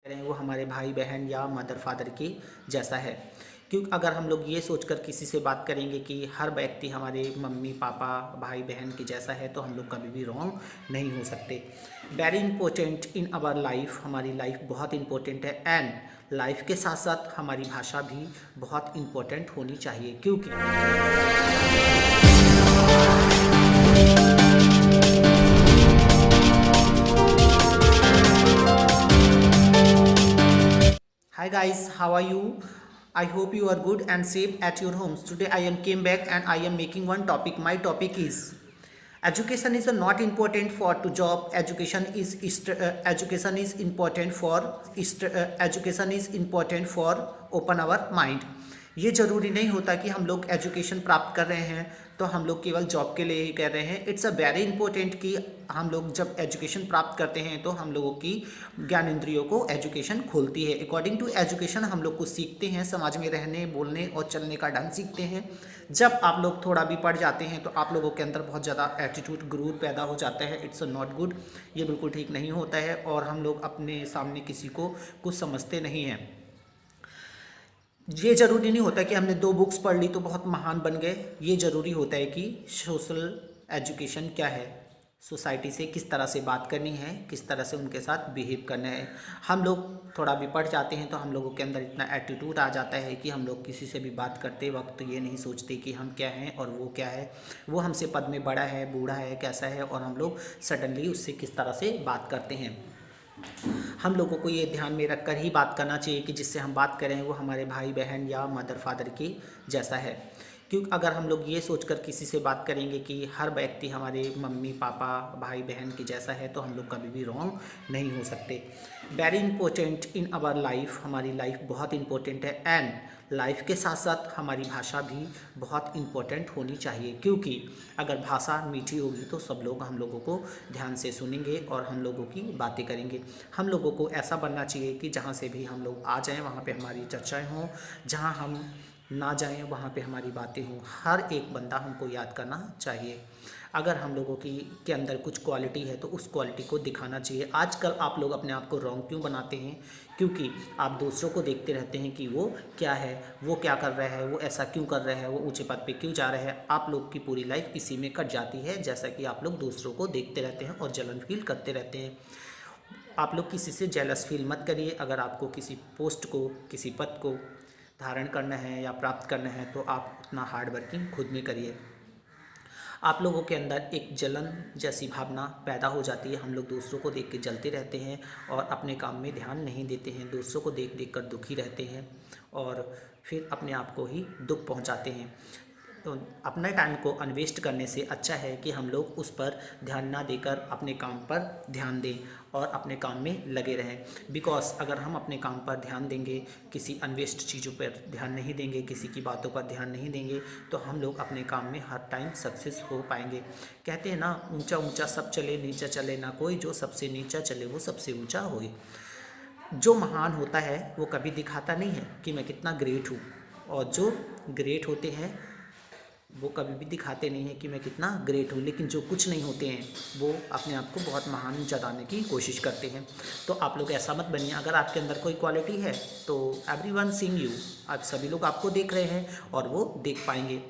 करें वो हमारे भाई बहन या मदर फादर के जैसा है। क्योंकि अगर हम लोग ये सोचकर किसी से बात करेंगे कि हर व्यक्ति हमारे मम्मी पापा भाई बहन के जैसा है तो हम लोग कभी भी रॉन्ग नहीं हो सकते। Very important in our life, हमारी लाइफ बहुत इंपॉर्टेंट है एंड लाइफ के साथ साथ हमारी भाषा भी बहुत इंपॉर्टेंट होनी चाहिए। क्योंकि Hi guys, how are you? I hope you are good and safe at your homes. Today I am came back and I am making one topic. My topic is education is not important for to job. Education is important for education is important for open our mind. ये ज़रूरी नहीं होता कि हम लोग education प्राप्त कर रहे हैं तो हम लोग केवल जॉब के लिए ही कर रहे हैं। इट्स अ वेरी इंपॉर्टेंट कि हम लोग जब एजुकेशन प्राप्त करते हैं तो हम लोगों की ज्ञान इंद्रियों को एजुकेशन खोलती है। अकॉर्डिंग टू एजुकेशन हम लोग कुछ सीखते हैं, समाज में रहने बोलने और चलने का ढंग सीखते हैं। जब आप लोग थोड़ा भी पढ़ जाते हैं तो आप लोगों के अंदर बहुत ज़्यादा एटीट्यूड गुरूर पैदा हो जाता है। इट्स नॉट गुड, ये बिल्कुल ठीक नहीं होता है और हम लोग अपने सामने किसी को कुछ समझते नहीं हैं। ये ज़रूरी नहीं होता कि हमने 2 बुक्स पढ़ ली तो बहुत महान बन गए। ये ज़रूरी होता है कि सोशल एजुकेशन क्या है, सोसाइटी से किस तरह से बात करनी है, किस तरह से उनके साथ बिहेव करना है। हम लोग थोड़ा भी पढ़ जाते हैं तो हम लोगों के अंदर इतना एटीट्यूड आ जाता है कि हम लोग किसी से भी बात करते वक्त ये नहीं सोचते कि हम क्या हैं और वो क्या है, वो हमसे पद में बड़ा है, बूढ़ा है, कैसा है, और हम लोग सडनली उससे किस तरह से बात करते हैं। हम लोगों को ये ध्यान में रखकर ही बात करना चाहिए कि जिससे हम बात करें वो हमारे भाई बहन या मदर फादर के जैसा है। क्योंकि अगर हम लोग ये सोचकर किसी से बात करेंगे कि हर व्यक्ति हमारे मम्मी पापा भाई बहन के जैसा है तो हम लोग कभी भी रॉन्ग नहीं हो सकते। Very important in our life, हमारी लाइफ बहुत इंपॉर्टेंट है एंड लाइफ के साथ साथ हमारी भाषा भी बहुत इंपॉर्टेंट होनी चाहिए। क्योंकि अगर भाषा मीठी होगी तो सब लोग हम लोगों को ध्यान से सुनेंगे और हम लोगों की बातें करेंगे। हम लोगों को ऐसा बनना चाहिए कि जहाँ से भी हम लोग आ जाएं वहाँ पे हमारी चर्चाएं हों, जहाँ हम ना जाएं वहाँ पे हमारी बातें हों। हर एक बंदा हमको याद करना चाहिए। अगर हम लोगों की के अंदर कुछ क्वालिटी है तो उस क्वालिटी को दिखाना चाहिए। आजकल आप लोग अपने आप को रॉन्ग क्यों बनाते हैं? क्योंकि आप दूसरों को देखते रहते हैं कि वो क्या है, वो क्या कर रहा है, वो ऐसा क्यों कर रहा है, वो ऊंचे पद पे क्यों जा रहा है। आप लोग की पूरी लाइफ इसी में कट जाती है, जैसा कि आप लोग दूसरों को देखते रहते हैं और जलन फील करते रहते हैं। आप लोग किसी से जेलस फील मत करिए। अगर आपको किसी पोस्ट को, किसी पद को धारण करना है या प्राप्त करना है तो आप उतना हार्ड वर्किंग खुद में करिए। आप लोगों के अंदर एक जलन जैसी भावना पैदा हो जाती है। हम लोग दूसरों को देख के जलते रहते हैं और अपने काम में ध्यान नहीं देते हैं। दूसरों को देख देख कर दुखी रहते हैं और फिर अपने आप को ही दुख पहुंचाते हैं। तो अपने टाइम को अनवेस्ट करने से अच्छा है कि हम लोग उस पर ध्यान ना देकर अपने काम पर ध्यान दें और अपने काम में लगे रहें। बिकॉज अगर हम अपने काम पर ध्यान देंगे, किसी अनवेस्ट चीज़ों पर ध्यान नहीं देंगे, किसी की बातों पर ध्यान नहीं देंगे तो हम लोग अपने काम में हर टाइम सक्सेस हो पाएंगे। कहते हैं ना, ऊंचा ऊंचा सब चले नीचा चले ना कोई, जो सबसे नीचा चले वो सबसे ऊंचा होए। जो महान होता है वो कभी दिखाता नहीं है कि मैं कितना ग्रेट हूँ, और जो ग्रेट होते हैं वो कभी भी दिखाते नहीं हैं कि मैं कितना ग्रेट हूँ। लेकिन जो कुछ नहीं होते हैं वो अपने आप को बहुत महान जताने की कोशिश करते हैं। तो आप लोग ऐसा मत बनिए। अगर आपके अंदर कोई क्वालिटी है तो एवरीवन सीइंग यू, आज सभी लोग आपको देख रहे हैं और वो देख पाएंगे।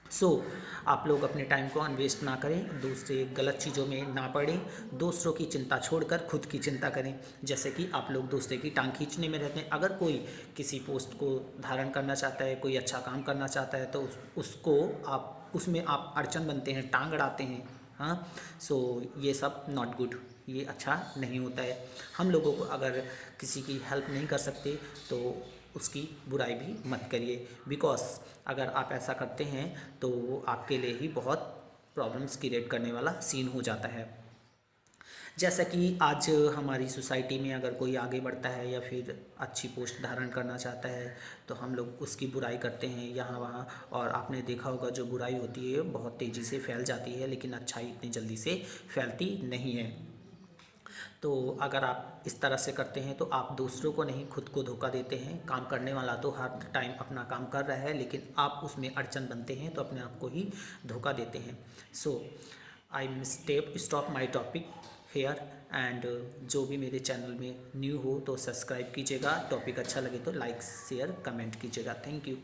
सो आप लोग अपने टाइम को अनवेस्ट ना करें, दूसरे गलत चीज़ों में ना पड़ें, दूसरों की चिंता छोड़कर खुद की चिंता करें। जैसे कि आप लोग दूसरे की टांग खींचने में रहते हैं। अगर कोई किसी पोस्ट को धारण करना चाहता है, कोई अच्छा काम करना चाहता है तो उसको आप उसमें आप अड़चन बनते हैं, टांग अड़ाते हैं। हाँ, सो ये सब नॉट गुड, ये अच्छा नहीं होता है। हम लोगों को अगर किसी की हेल्प नहीं कर सकते तो उसकी बुराई भी मत करिए। बिकॉज अगर आप ऐसा करते हैं तो वो आपके लिए ही बहुत प्रॉब्लम्स क्रिएट करने वाला सीन हो जाता है। जैसा कि आज हमारी सोसाइटी में अगर कोई आगे बढ़ता है या फिर अच्छी पोस्ट धारण करना चाहता है तो हम लोग उसकी बुराई करते हैं यहाँ वहाँ। और आपने देखा होगा जो बुराई होती है बहुत तेज़ी से फैल जाती है, लेकिन अच्छाई इतनी जल्दी से फैलती नहीं है। तो अगर आप इस तरह से करते हैं तो आप दूसरों को नहीं खुद को धोखा देते हैं। काम करने वाला तो हर टाइम अपना काम कर रहा है, लेकिन आप उसमें अड़चन बनते हैं तो अपने आप को ही धोखा देते हैं। So I stop my topic here and जो भी मेरे चैनल में न्यू हो तो सब्सक्राइब कीजिएगा, टॉपिक अच्छा लगे तो लाइक शेयर कमेंट कीजिएगा। Thank you.